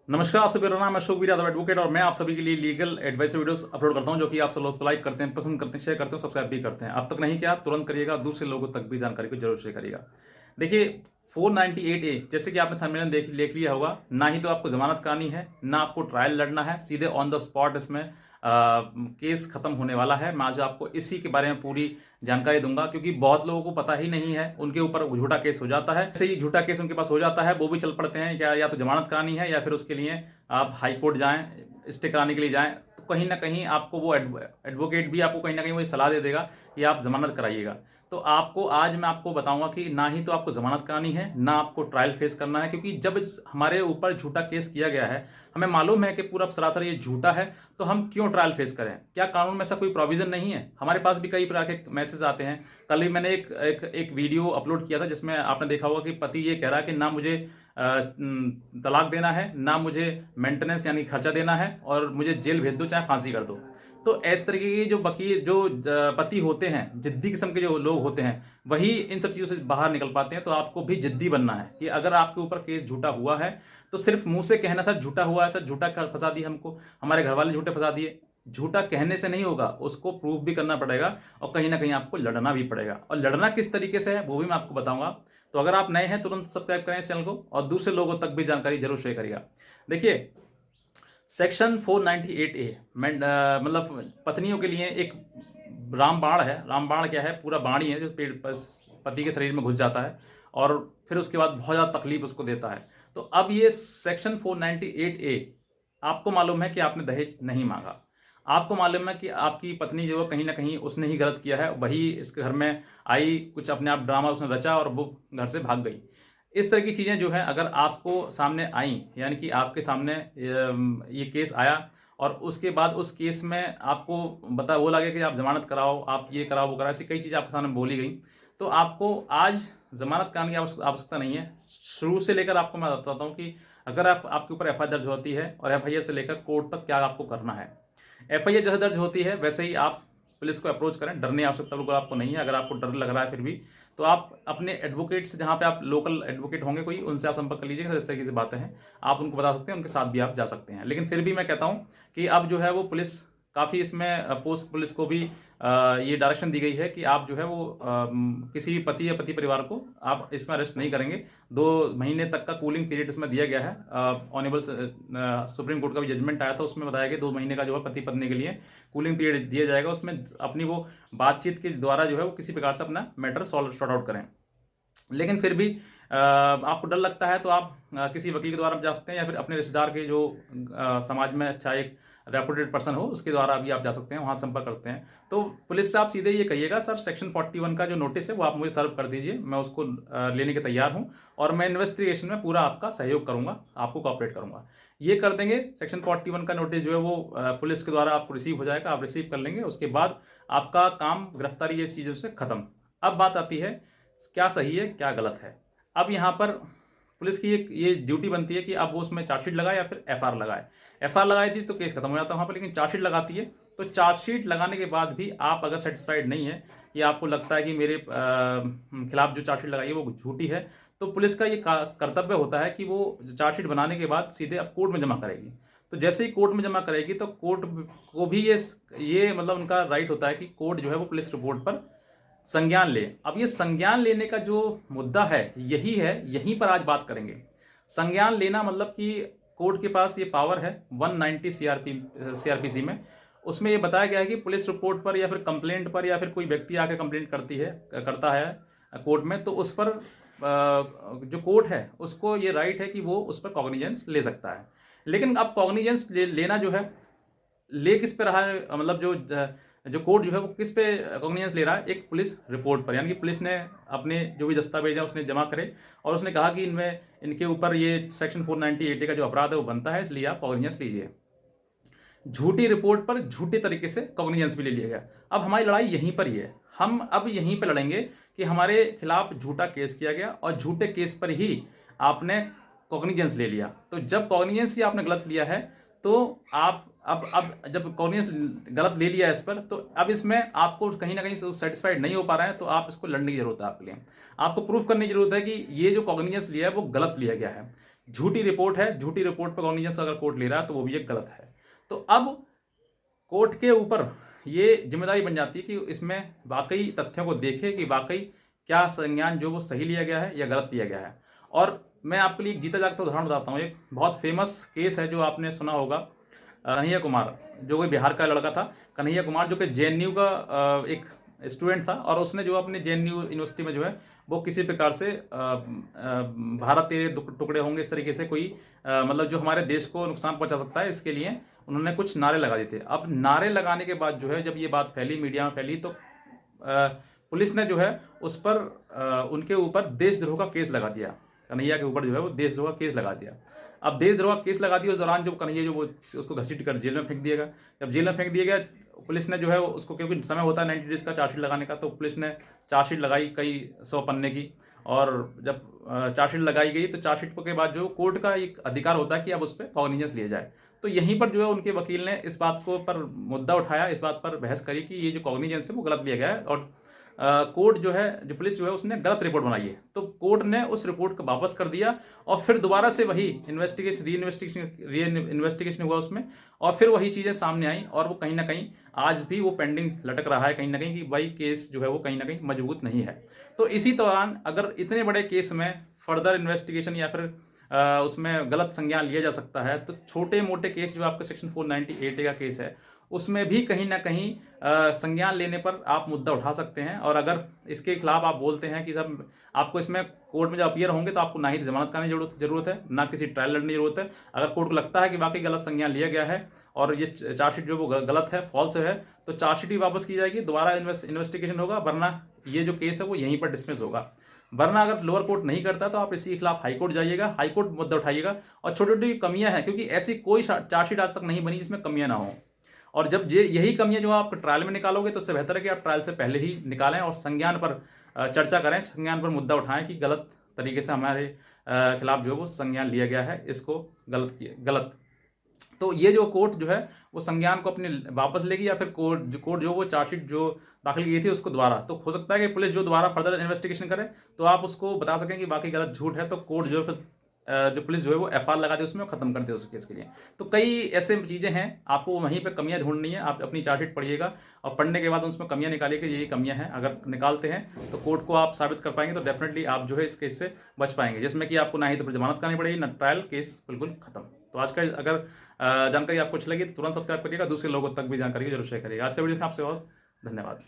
नमस्कार, आप सभी, मेरा नाम है अशोक वीर यादव एडवोकेट और मैं आप सभी के लिए लीगल एडवाइस वीडियोस अपलोड करता हूं जो कि आप सब लोग लाइक करते हैं, पसंद करते हैं, शेयर करते हैं, सब्सक्राइब भी करते हैं। अब तक नहीं किया तुरंत करिएगा, दूसरे लोगों तक भी जानकारी को जरूर शेयर करिएगा। देखिए 498A जैसे कि आपने थंबनेल देख लिया होगा, ना ही तो आपको जमानत करानी है, ना आपको ट्रायल लड़ना है, सीधे ऑन द स्पॉट इसमें केस खत्म होने वाला है। मैं आज आपको इसी के बारे में पूरी जानकारी दूंगा क्योंकि बहुत लोगों को पता ही नहीं है, उनके ऊपर झूठा केस हो जाता है। ऐसे ही झूठा केस उनके पास हो जाता है, वो भी चल पड़ते हैं क्या या तो जमानत करानी है या फिर उसके लिए आप हाई कोर्ट जाएं, स्टे कराने के लिए जाएं, तो कहीं ना कहीं आपको वो एडवोकेट भी आपको कहीं ना कहीं वो सलाह दे देगा कि आप जमानत कराइएगा। तो आपको आज मैं आपको बताऊंगा कि ना ही तो आपको जमानत करानी है, ना आपको ट्रायल फेस करना है, क्योंकि जब हमारे ऊपर झूठा केस किया गया है, हमें मालूम है कि पूरा सरासर ये झूठा है, तो हम क्यों ट्रायल फेस करें? क्या कानून में ऐसा कोई प्रोविजन नहीं है? हमारे पास भी कई प्रकार के मैसेज आते हैं। कल ही मैंने एक वीडियो अपलोड किया था जिसमें आपने देखा होगा कि पति ये कह रहा है कि ना मुझे तलाक देना है, ना मुझे मेंटेनेंस यानी खर्चा देना है, और मुझे जेल भेज दो चाहे फांसी कर दो। तो इस तरीके की जो वकील जो पति होते हैं, जिद्दी किस्म के जो लोग होते हैं, वही इन सब चीज़ों से बाहर निकल पाते हैं। तो आपको भी जिद्दी बनना है कि अगर आपके ऊपर केस झूठा हुआ है तो सिर्फ मुंह से कहना सर झूठा हुआ है, सर झूठा फंसा दिया हमको, हमारे घर वाले झूठे फंसा दिए, झूठा कहने से नहीं होगा, उसको प्रूफ भी करना पड़ेगा और कहीं ना कहीं आपको लड़ना भी पड़ेगा। और लड़ना किस तरीके से है वो भी मैं आपको बताऊंगा। तो अगर आप नए हैं तुरंत सब्सक्राइब करें इस चैनल को और दूसरे लोगों तक भी जानकारी जरूर शेयर करिएगा। देखिए सेक्शन 498A मतलब पत्नियों के लिए एक रामबाण है। रामबाण क्या है? पूरा बाण ही है जो पेड़ पति के शरीर में घुस जाता है और फिर उसके बाद बहुत ज़्यादा तकलीफ उसको देता है। तो अब ये सेक्शन 498A, आपको मालूम है कि आपने दहेज नहीं मांगा, आपको मालूम है कि आपकी पत्नी जो है कहीं ना कहीं उसने ही गलत किया है, वही इसके घर में आई, कुछ अपने आप ड्रामा उसने रचा और वो घर से भाग गई। इस तरह की चीज़ें जो है अगर आपको सामने आई, यानी कि आपके सामने ये केस आया और उसके बाद उस केस में आपको बोला गया कि आप जमानत कराओ, आप ये कराओ, वो कराओ, ऐसी कई चीज़ें आपके सामने बोली गई, तो आपको आज जमानत कराने की आवश्यकता नहीं है। शुरू से लेकर आपको मैं बताता हूँ कि अगर आपके ऊपर एफआईआर दर्ज होती है और एफआईआर से लेकर कोर्ट तक क्या आपको करना है। एफआईआर जैसे दर्ज होती है वैसे ही आप पुलिस को अप्रोच करें, डरने की आवश्यकता बिल्कुल आपको नहीं है। अगर आपको डर लग रहा है फिर भी, तो आप अपने एडवोकेट से, जहाँ पे आप लोकल एडवोकेट होंगे कोई, उनसे आप संपर्क कर लीजिएगा। इस तरीके से बातें हैं, आप उनको बता सकते हैं, उनके साथ भी आप जा सकते हैं। लेकिन फिर भी मैं कहता हूँ कि अब जो है वो पुलिस काफ़ी इसमें पोस्ट पुलिस को भी ये डायरेक्शन दी गई है कि आप जो है वो किसी भी पति या पति परिवार को आप इसमें अरेस्ट नहीं करेंगे। 2 महीने तक का कूलिंग पीरियड इसमें दिया गया है। ऑनेबल सुप्रीम कोर्ट का भी जजमेंट आया था, उसमें बताया गया 2 महीने का जो है पति पत्नी के लिए कूलिंग पीरियड दिया जाएगा। उसमें अपनी वो बातचीत के द्वारा जो है वो किसी प्रकार से अपना मैटर सॉर्ट आउट करें। लेकिन फिर भी आपको डर लगता है तो आप किसी वकील के द्वारा जा सकते हैं, या फिर अपने रिश्तेदार के जो समाज में अच्छा एक रेपुटेड पर्सन हो उसके द्वारा भी आप जा सकते हैं, वहाँ संपर्क कर सकते हैं। तो पुलिस से आप सीधे ये कहिएगा सर सेक्शन 41 का जो नोटिस है वो आप मुझे सर्व कर दीजिए, मैं उसको लेने के तैयार हूँ और मैं इन्वेस्टिगेशन में पूरा आपका सहयोग करूँगा, आपको कॉपरेट करूँगा। ये कर देंगे, सेक्शन 41 का नोटिस जो है वो पुलिस के द्वारा आपको रिसीव हो जाएगा, आप रिसीव कर लेंगे, उसके बाद आपका काम गिरफ्तारी ये चीज़ों से खत्म। अब बात आती है क्या सही है क्या गलत है। अब यहाँ पर पुलिस की एक ये ड्यूटी बनती है कि अब वो उसमें चार्जशीट लगाए या फिर एफआईआर लगाए। एफआईआर लगाई थी तो केस खत्म हो जाता है वहाँ पर, लेकिन चार्जशीट लगाती है तो चार्जशीट लगाने के बाद भी आप अगर सेटिस्फाइड नहीं है, कि आपको लगता है कि मेरे खिलाफ जो चार्जशीट लगाई है वो झूठी है, तो पुलिस का ये कर्तव्य होता है कि वो चार्जशीट बनाने के बाद सीधे अब कोर्ट में जमा करेगी। तो जैसे ही कोर्ट में जमा करेगी तो कोर्ट को भी ये मतलब उनका राइट होता है कि कोर्ट जो है वो पुलिस रिपोर्ट पर संज्ञान ले। अब ये संज्ञान लेने का जो मुद्दा है यही है, यहीं पर आज बात करेंगे। संज्ञान लेना मतलब कि कोर्ट के पास ये पावर है 190 सीआरपीसी में, उसमें ये बताया गया है कि पुलिस रिपोर्ट पर या फिर कंप्लेंट पर या फिर कोई व्यक्ति आके कंप्लेंट करता है कोर्ट में, तो उस पर जो कोर्ट है उसको ये राइट है कि वो उस पर कॉग्निजेंस ले सकता है। लेकिन अब कॉग्निजेंस लेना जो है, ले किस पे रहा है, मतलब जो कोर्ट जो है वो किस पे कॉग्निजेंस ले रहा है, एक पुलिस रिपोर्ट पर, यानी कि पुलिस ने अपने जो भी दस्तावेज है उसने जमा करे और उसने कहा कि इनमें इनके ऊपर ये सेक्शन 498A का जो अपराध है वो बनता है, इसलिए आप कॉग्निजेंस लीजिए। झूठी रिपोर्ट पर झूठे तरीके से कॉग्निजेंस भी ले लिया गया। अब हमारी लड़ाई यहीं पर ही है, हम अब यहीं पर लड़ेंगे कि हमारे खिलाफ झूठा केस किया गया और झूठे केस पर ही आपने कॉग्निजेंस ले लिया। तो जब कॉग्निजेंस ही आपने गलत लिया है तो आप अब जब कॉग्निजेंस गलत ले लिया है इस पर, तो अब इसमें आपको कहीं ना कहीं सेटिस्फाइड नहीं हो पा रहे हैं, तो आप इसको लड़ने की जरूरत है। आपके लिए आपको प्रूफ करने की जरूरत है कि ये जो कॉग्निजेंस लिया है वो गलत लिया गया है। झूठी रिपोर्ट है, झूठी रिपोर्ट पर कॉग्निजेंस अगर कोर्ट ले रहा है तो वो भी एक गलत है। तो अब कोर्ट के ऊपर ये जिम्मेदारी बन जाती है कि इसमें वाकई तथ्यों को देखे कि वाकई क्या संज्ञान जो वो सही लिया गया है या गलत लिया गया है। और मैं आपके लिए एक जीता जागता उदाहरण बताता हूँ। एक बहुत फेमस केस है जो आपने सुना होगा, कन्हैया कुमार, जो कोई बिहार का लड़का था, कन्हैया कुमार, जो कि जेएनयू का एक स्टूडेंट था और उसने जो अपने जेएनयू यूनिवर्सिटी में जो है वो किसी प्रकार से भारत तेरे टुकड़े होंगे इस तरीके से कोई मतलब जो हमारे देश को नुकसान पहुंचा सकता है, इसके लिए उन्होंने कुछ नारे लगा दिए थे। अब नारे लगाने के बाद जो है जब ये बात फैली, मीडिया में फैली, तो पुलिस ने जो है उस पर उनके ऊपर देशद्रोह का केस लगा दिया। कन्हैया के ऊपर जो है वो देशद्रोह का केस लगा दिया। अब देशद्रोह का केस लगा दिया, उस दौरान जो कन्हैया जो वो उसको घसीट कर जेल में फेंक दिया गया। जब जेल में फेंक दिया गया, पुलिस ने जो है उसको, क्योंकि समय होता है 90 डेज का चार्जशीट लगाने का, तो पुलिस ने चार्जशीट लगाई कई 100 पन्ने की। और जब चार्जशीट लगाई गई तो चार्जशीट के बाद जो कोर्ट का एक अधिकार होता है कि अब उस पर कॉग्निजेंस लिया जाए। तो यहीं पर जो है उनके वकील ने इस बात को पर मुद्दा उठाया, इस बात पर बहस करी कि ये जो कॉग्निजेंस है वो गलत लिया गया है और कोर्ट जो है, जो पुलिस जो है उसने गलत रिपोर्ट बनाई है। तो कोर्ट ने उस रिपोर्ट को वापस कर दिया और फिर दोबारा से वही री इन्वेस्टिगेशन हुआ उसमें, और फिर वही चीज़ें सामने आई और वो कहीं ना कहीं आज भी वो पेंडिंग लटक रहा है कहीं ना कहीं, कि भाई केस जो है वो कहीं ना कहीं मजबूत नहीं है। तो इसी दौरान अगर इतने बड़े केस में फर्दर इन्वेस्टिगेशन या फिर उसमें गलत संज्ञान लिया जा सकता है, तो छोटे मोटे केस जो आपका सेक्शन 498 का केस है उसमें भी कहीं ना कहीं संज्ञान लेने पर आप मुद्दा उठा सकते हैं। और अगर इसके खिलाफ आप बोलते हैं कि सब आपको इसमें कोर्ट में जब अपीयर होंगे तो आपको ना ही जमानत कराने की जरूरत है, ना किसी ट्रायल लड़ने की जरूरत है। अगर कोर्ट को लगता है कि वाकई गलत संज्ञान लिया गया है और ये चार्जशीट जो वो गलत है, फॉल्स है, तो चार्जशीट भी वापस की जाएगी, दोबारा इन्वेस्टिगेशन होगा, वरना ये जो केस है वो यहीं पर डिसमिस होगा। वरना अगर लोअर कोर्ट नहीं करता तो आप इसी के खिलाफ हाई कोर्ट जाइएगा, हाई कोर्ट मुद्दा उठाइएगा। और छोटी छोटी कमियां हैं, क्योंकि ऐसी कोई चार्जशीट आज तक नहीं बनी जिसमें कमियां ना हो। और जब यही कमियां जो आप ट्रायल में निकालोगे तो उससे बेहतर है कि आप ट्रायल से पहले ही निकालें और संज्ञान पर चर्चा करें, संज्ञान पर मुद्दा उठाएं कि गलत तरीके से हमारे खिलाफ जो है वो संज्ञान लिया गया है, इसको गलत। तो ये जो कोर्ट जो है वो संज्ञान को अपने वापस लेगी, या फिर कोर्ट जो वो चार्जशीट जो दाखिल की थी उसको दोबारा, तो हो सकता है कि पुलिस जो दोबारा फर्दर इन्वेस्टिगेशन करे तो आप उसको बता सकें कि बाकी गलत झूठ है, तो कोर्ट जो है जो पुलिस जो है वो एफआईआर लगा दे उसमें, खत्म कर दे उस केस के लिए। तो कई ऐसे चीज़ें हैं, आपको वहीं पे कमियां ढूंढनी है। आप अपनी चार्जशीट पढ़िएगा और पढ़ने के बाद उसमें कमियां निकालिए कि ये कमियां हैं। अगर निकालते हैं तो कोर्ट को आप साबित कर पाएंगे तो डेफिनेटली आप जो है इस केस से बच पाएंगे, जिसमें कि आपको ना ही तो जमानत करानी पड़ेगी ना ट्रायल, केस बिल्कुल खत्म। तो आज का अगर जानकारी आपको अच्छी लगी तो तुरंत सब्सक्राइब करिएगा, दूसरे लोगों तक भी जानकारी जरूर शेयर करिएगा। आज का वीडियो आपसे बहुत धन्यवाद।